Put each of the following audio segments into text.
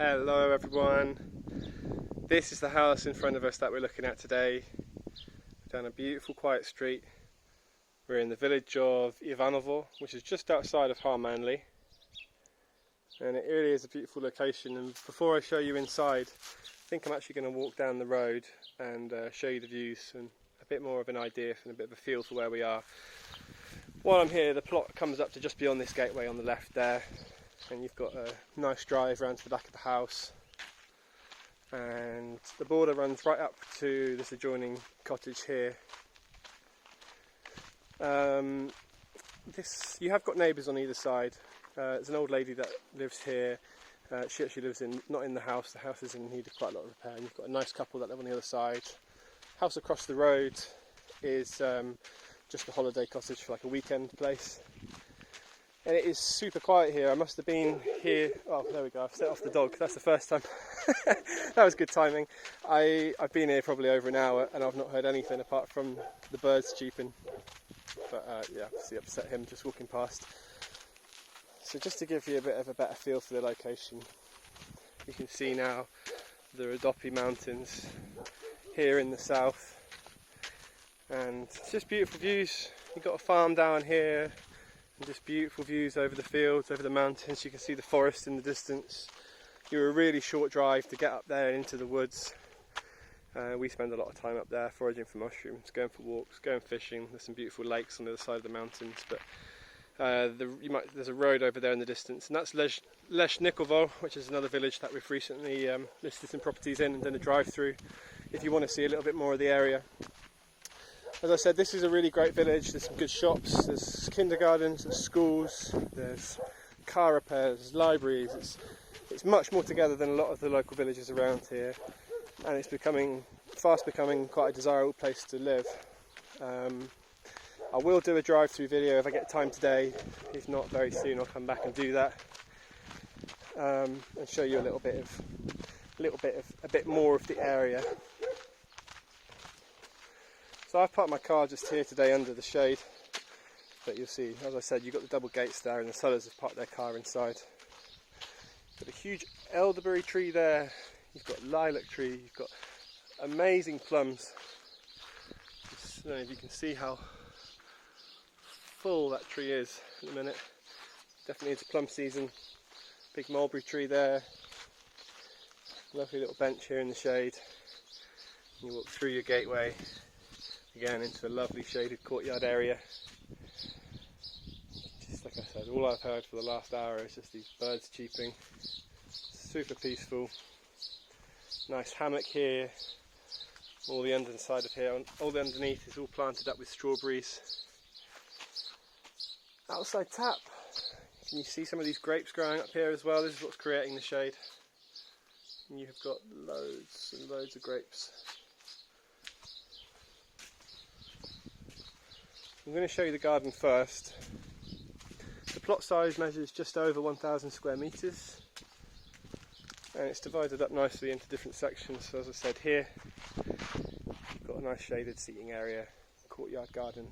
Hello everyone, this is the house in front of us that we're looking at today. Down a beautiful quiet street. We're in the village of Ivanovo, which is just outside of Harmanli, and it really is a beautiful location. And before I show you inside, I think I'm actually going to walk down the road and show you the views and a bit more of an idea and a bit of a feel for where we are. While I'm here, the plot comes up to just beyond this gateway on the left there, and you've got a nice drive around to the back of the house, and the border runs right up to this adjoining cottage here. You have got neighbours on either side. There's an old lady that lives here. She actually lives not in the house. The house is in need of quite a lot of repair, and you've got a nice couple that live on the other side. House across the road is just a holiday cottage for like a weekend place. And it is super quiet here. I must have been here, oh there we go, I've set off the dog, that's the first time. That was good timing. I've been here probably over an hour and I've not heard anything apart from the birds cheeping. But yeah, obviously upset him just walking past. So just to give you a bit of a better feel for the location, you can see now the Rhodope Mountains here in the south. And it's just beautiful views. You've got a farm down here, and just beautiful views over the fields, over the mountains. You can see the forest in the distance. You're a really short drive to get up there and into the woods. We spend a lot of time up there foraging for mushrooms, going for walks, going fishing. There's some beautiful lakes on the other side of the mountains, but there's a road over there in the distance, and that's Leshnikovo, which is another village that we've recently listed some properties in and done a drive-through if you want to see a little bit more of the area. As I said, this is a really great village. There's some good shops, there's kindergartens, there's schools, there's car repairs, there's libraries. It's much more together than a lot of the local villages around here, and it's fast becoming quite a desirable place to live. I will do a drive-through video if I get time today. If not, very soon I'll come back and do that and show you a bit more of the area. So I've parked my car just here today under the shade, but you'll see, as I said, you've got the double gates there and the sellers have parked their car inside. Got a huge elderberry tree there, you've got lilac tree, you've got amazing plums. Just, I don't know if you can see how full that tree is in a minute. Definitely into plum season. Big mulberry tree there, lovely little bench here in the shade. You walk through your gateway again into a lovely shaded courtyard area. Just like I said, all I've heard for the last hour is just these birds cheeping. Super peaceful. Nice hammock here. All the underside of here, all the underneath is all planted up with strawberries. Outside tap. Can you see some of these grapes growing up here as well? This is what's creating the shade. And you have got loads and loads of grapes. I'm going to show you the garden first. The plot size measures just over 1,000 square metres, and it's divided up nicely into different sections. So as I said, here you've got a nice shaded seating area, courtyard garden,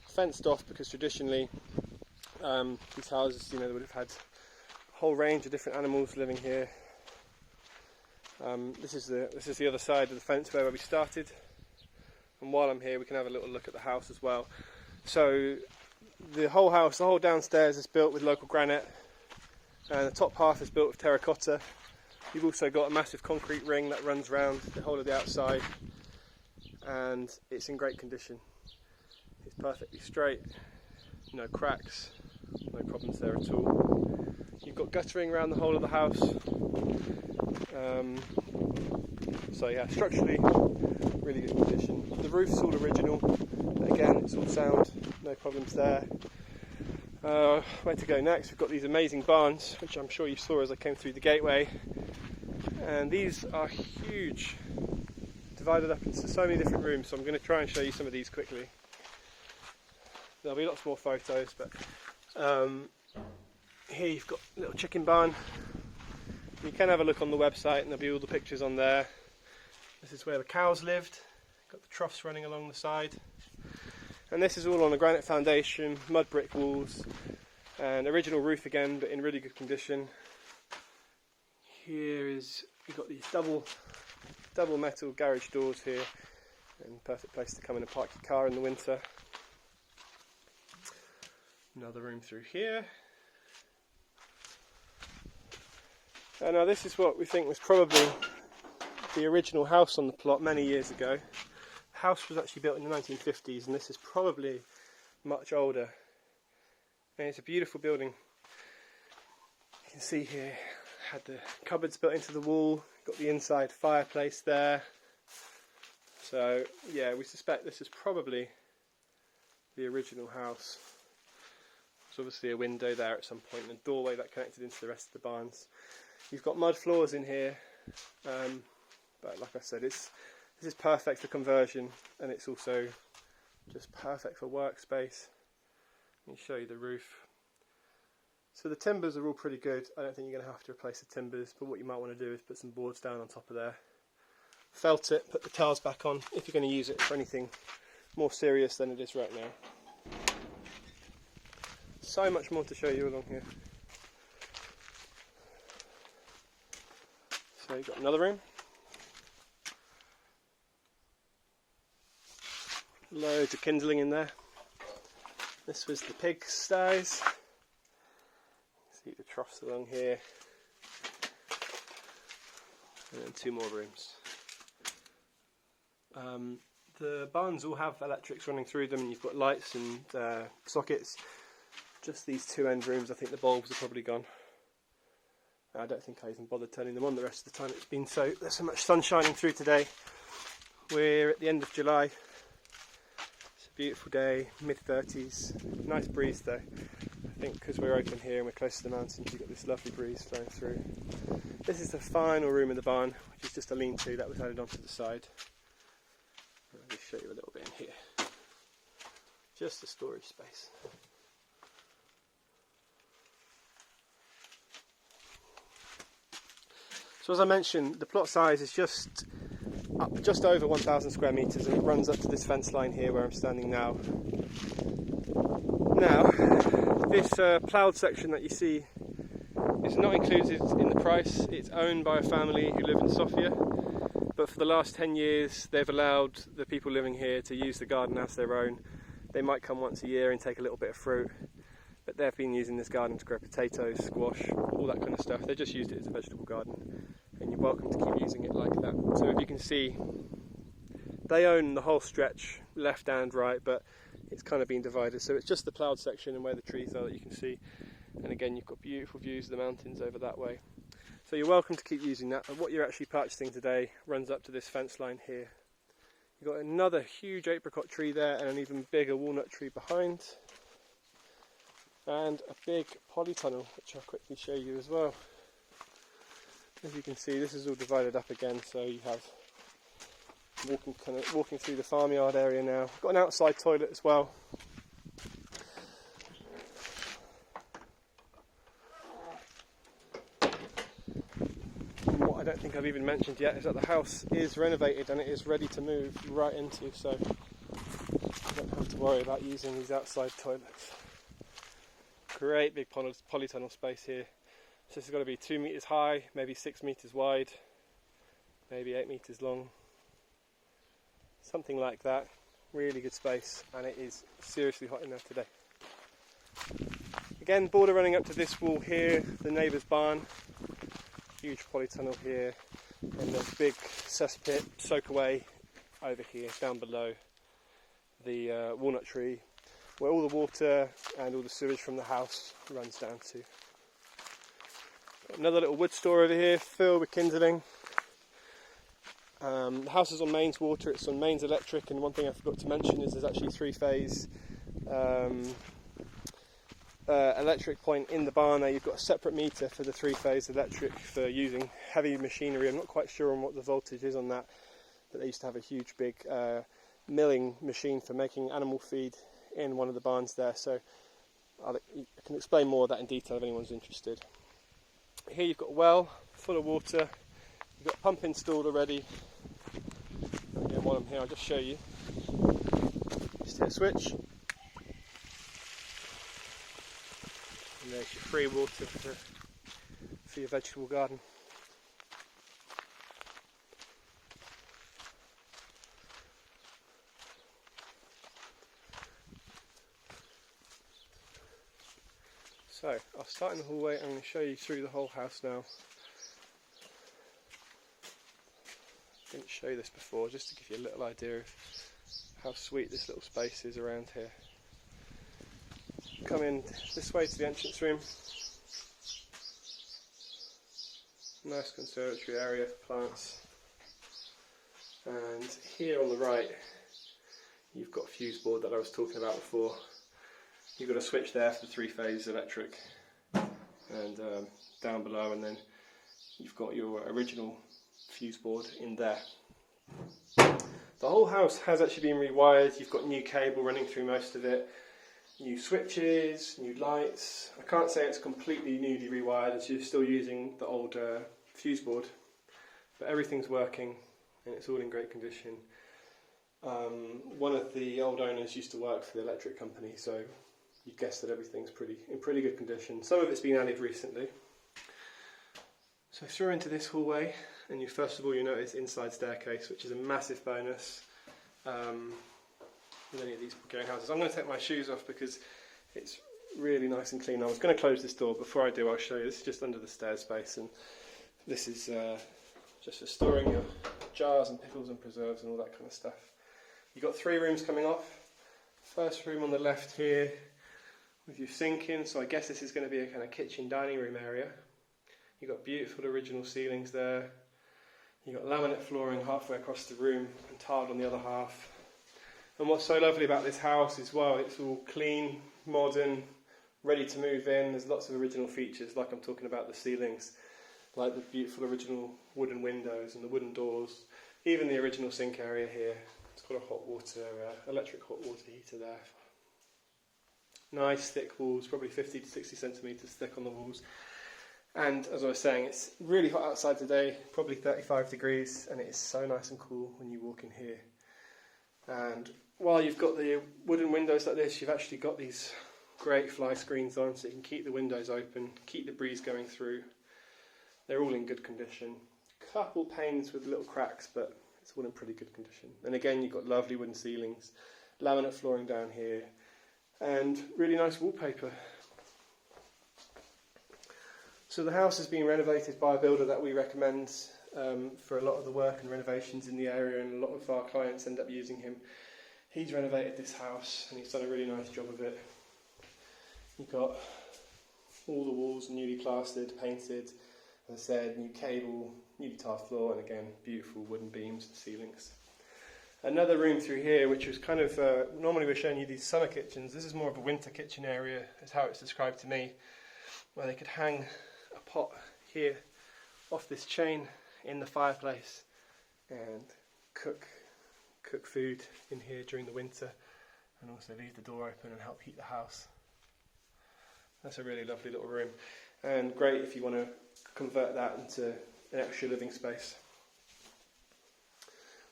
fenced off because traditionally these houses, they would have had a whole range of different animals living here. This is the other side of the fence where we started, and while I'm here we can have a little look at the house as well. So the whole house, the whole downstairs is built with local granite, and the top half is built with terracotta. You've also got a massive concrete ring that runs around the whole of the outside, and it's in great condition. It's perfectly straight, no cracks, no problems there at all. You've got guttering around the whole of the house. So yeah, structurally really good condition. The roof's all original. Again, it's all sound, no problems there. Where to go next? We've got these amazing barns, which I'm sure you saw as I came through the gateway. And these are huge, divided up into so many different rooms, so I'm going to try and show you some of these quickly. There'll be lots more photos, but here you've got a little chicken barn. You can have a look on the website and there'll be all the pictures on there. This is where the cows lived. Got the troughs running along the side. And this is all on a granite foundation, mud brick walls, and original roof again, but in really good condition. here is, you've got these double metal garage doors here, and perfect place to come in and park your car in the winter. Another room through here. And now this is what we think was probably the original house on the plot many years ago. The house was actually built in the 1950s, and this is probably much older. And it's a beautiful building. You can see here, had the cupboards built into the wall, got the inside fireplace there. So yeah, we suspect this is probably the original house. There's obviously a window there at some point and a doorway that connected into the rest of the barns. You've got mud floors in here, but like I said, this is perfect for conversion, and it's also just perfect for workspace. Let me show you the roof. So the timbers are all pretty good. I don't think you're going to have to replace the timbers, but what you might want to do is put some boards down on top of there, felt it, put the tiles back on if you're going to use it for anything more serious than it is right now. So much more to show you along here. So you've got another room. Loads of kindling in there. This was the pig sties. See the troughs along here. And then 2 more rooms. The barns all have electrics running through them, and you've got lights and sockets. Just these 2 end rooms, I think the bulbs are probably gone. I don't think I even bothered turning them on the rest of the time. It's been there's so much sun shining through today. We're at the end of July. It's a beautiful day, mid-30s. Nice breeze though. I think because we're open here and we're close to the mountains, you've got this lovely breeze flowing through. This is the final room in the barn, which is just a lean-to that was added onto the side. I'll just show you a little bit in here. Just a storage space. So as I mentioned, the plot size is just over 1,000 square metres, and it runs up to this fence line here where I'm standing now. Now, this ploughed section that you see is not included in the price. It's owned by a family who live in Sofia, but for the last 10 years they've allowed the people living here to use the garden as their own. They might come once a year and take a little bit of fruit, but they've been using this garden to grow potatoes, squash, all that kind of stuff. They just used it as a vegetable garden, and you're welcome to keep using it like that. So if you can see, they own the whole stretch, left and right, but it's kind of been divided. So it's just the ploughed section and where the trees are that you can see. And again, you've got beautiful views of the mountains over that way. So you're welcome to keep using that. And what you're actually purchasing today runs up to this fence line here. You've got another huge apricot tree there and an even bigger walnut tree behind. And a big polytunnel, which I'll quickly show you as well. As you can see, this is all divided up again, so you have walking through the farmyard area now. Got an outside toilet as well. And what I don't think I've even mentioned yet is that the house is renovated and it is ready to move right into, so you don't have to worry about using these outside toilets. Great big polytunnel space here. So this has got to be 2 meters high, maybe 6 meters wide, maybe 8 meters long. Something like that. Really good space, and it is seriously hot in there today. Again, border running up to this wall here, the neighbour's barn. Huge polytunnel here, and there's a big cesspit, soak away over here, down below the walnut tree, where all the water and all the sewage from the house runs down to. Got another little wood store over here, filled with kindling. The house is on mains water, it's on mains electric, and one thing I forgot to mention is there's actually a 3-phase electric point in the barn. Now you've got a separate meter for the 3-phase electric for using heavy machinery. I'm not quite sure on what the voltage is on that, but they used to have a huge big milling machine for making animal feed in one of the barns there, so I can explain more of that in detail if anyone's interested. Here you've got a well full of water, you've got a pump installed already. Again, while I'm here I'll just show you. Just hit a switch and there's your free water for your vegetable garden. So I'll start in the hallway. I'm going to show you through the whole house now. I didn't show you this before, just to give you a little idea of how sweet this little space is around here. Come in this way to the entrance room. Nice conservatory area for plants. And here on the right, you've got a fuse board that I was talking about before. You've got a switch there for the 3-phase electric, and down below, and then you've got your original fuse board in there. The whole house has actually been rewired. You've got new cable running through most of it, new switches, new lights. I can't say it's completely newly rewired as you're still using the old fuse board, but everything's working and it's all in great condition. One of the old owners used to work for the electric company, so you'd guess that everything's in pretty good condition. Some of it's been added recently. So through into this hallway, and first of all you notice inside staircase, which is a massive bonus with any of these Bulgarian houses. I'm going to take my shoes off because it's really nice and clean. I was going to close this door. Before I do, I'll show you. This is just under the stairs space, and this is just for storing your jars and pickles and preserves and all that kind of stuff. You've got 3 rooms coming off. First room on the left here with your sink in, so I guess this is going to be a kind of kitchen dining room area. You've got beautiful original ceilings there. You've got laminate flooring halfway across the room and tiled on the other half. And what's so lovely about this house is, well, it's all clean, modern, ready to move in. There's lots of original features, like I'm talking about the ceilings, like the beautiful original wooden windows and the wooden doors, even the original sink area here. It's got a hot water, electric hot water heater there. Nice thick walls, probably 50 to 60 centimetres thick on the walls. And as I was saying, it's really hot outside today, probably 35 degrees, and it is so nice and cool when you walk in here. And while you've got the wooden windows like this, you've actually got these great fly screens on, so you can keep the windows open, keep the breeze going through. They're all in good condition. Couple panes with little cracks, but it's all in pretty good condition. And again, you've got lovely wooden ceilings, laminate flooring down here, and really nice wallpaper. So the house has been renovated by a builder that we recommend for a lot of the work and renovations in the area, and a lot of our clients end up using him. He's renovated this house and he's done a really nice job of it. You've got all the walls newly plastered, painted, as I said, new cable, newly tiled floor, and again, beautiful wooden beams and ceilings. Another room through here, which was kind of, normally we're showing you these summer kitchens. This is more of a winter kitchen area, is how it's described to me, where they could hang a pot here off this chain in the fireplace and cook food in here during the winter, and also leave the door open and help heat the house. That's a really lovely little room, and great if you want to convert that into an extra living space.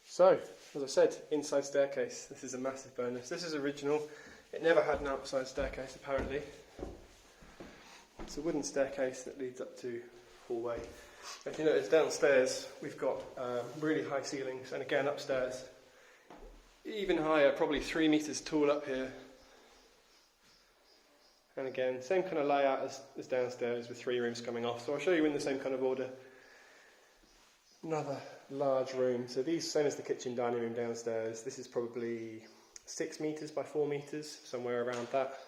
So, as I said, inside staircase. This is a massive bonus. This is original. It never had an outside staircase apparently. It's a wooden staircase that leads up to hallway. If you notice downstairs, we've got really high ceilings, and again upstairs, even higher, probably 3 meters tall up here. And again, same kind of layout as downstairs with 3 rooms coming off. So I'll show you in the same kind of order. Another large room. So these, same as the kitchen dining room downstairs. This is probably 6 meters by 4 meters, somewhere around that.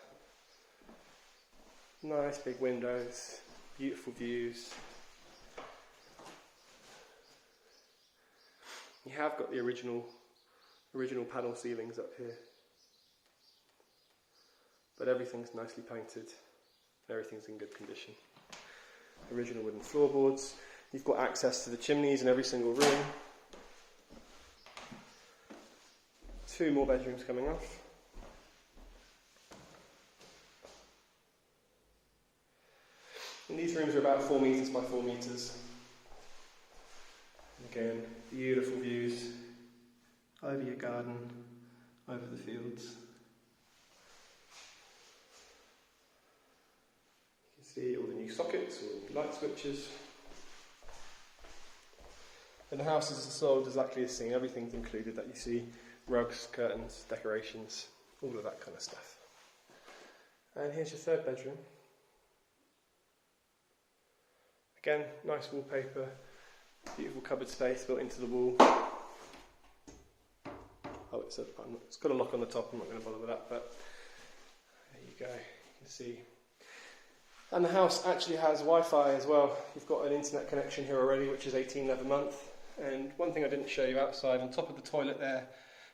Nice big windows, beautiful views. You have got the original panel ceilings up here, but everything's nicely painted, everything's in good condition. Original wooden floorboards. You've got access to the chimneys in every single room. 2 more bedrooms coming off. And these rooms are about 4 meters by 4 meters. Again, beautiful views over your garden, over the fields. You can see all the new sockets or light switches. And the house is sold exactly as seen. Everything's included that you see: rugs, curtains, decorations, all of that kind of stuff. And here's your 3rd bedroom. Again, nice wallpaper, beautiful cupboard space built into the wall. Oh, it's got a lock on the top, I'm not going to bother with that, but there you go, you can see. And the house actually has Wi-Fi as well. You've got an internet connection here already, which is $18 a month. And one thing I didn't show you outside, on top of the toilet there,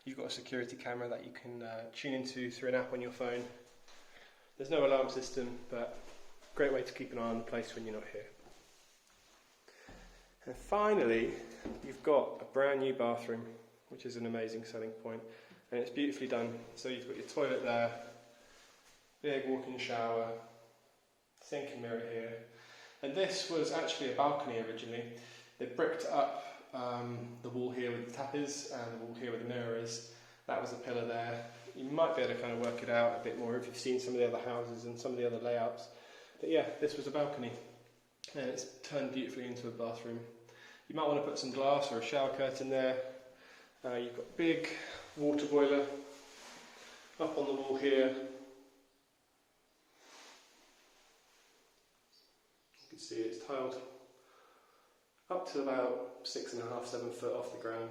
you've got a security camera that you can tune into through an app on your phone. There's no alarm system, but great way to keep an eye on the place when you're not here. And finally, you've got a brand new bathroom, which is an amazing selling point, and it's beautifully done. So you've got your toilet there, big walk-in shower, sink and mirror here, and this was actually a balcony originally. They bricked up the wall here with the tap is and the wall here where the mirror is. That was a pillar there. You might be able to kind of work it out a bit more if you've seen some of the other houses and some of the other layouts. But yeah, this was a balcony, and it's turned beautifully into a bathroom. You might want to put some glass or a shower curtain there. You've got a big water boiler up on the wall here. You can see it's tiled up to about 6.5, 7 foot off the ground.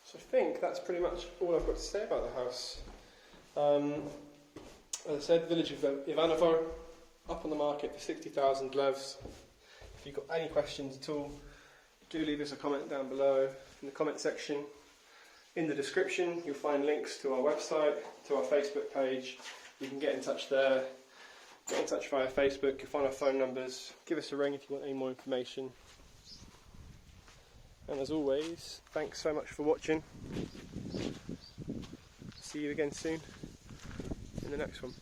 So I think that's pretty much all I've got to say about the house. As I said, village of Ivanovo, up on the market for 60,000 levs. If you've got any questions at all, do leave us a comment down below in the comment section. In the description you'll find links to our website, to our Facebook page. You can get in touch there, get in touch via Facebook, you'll find our phone numbers, give us a ring if you want any more information. And as always, thanks so much for watching. See you again soon in the next one.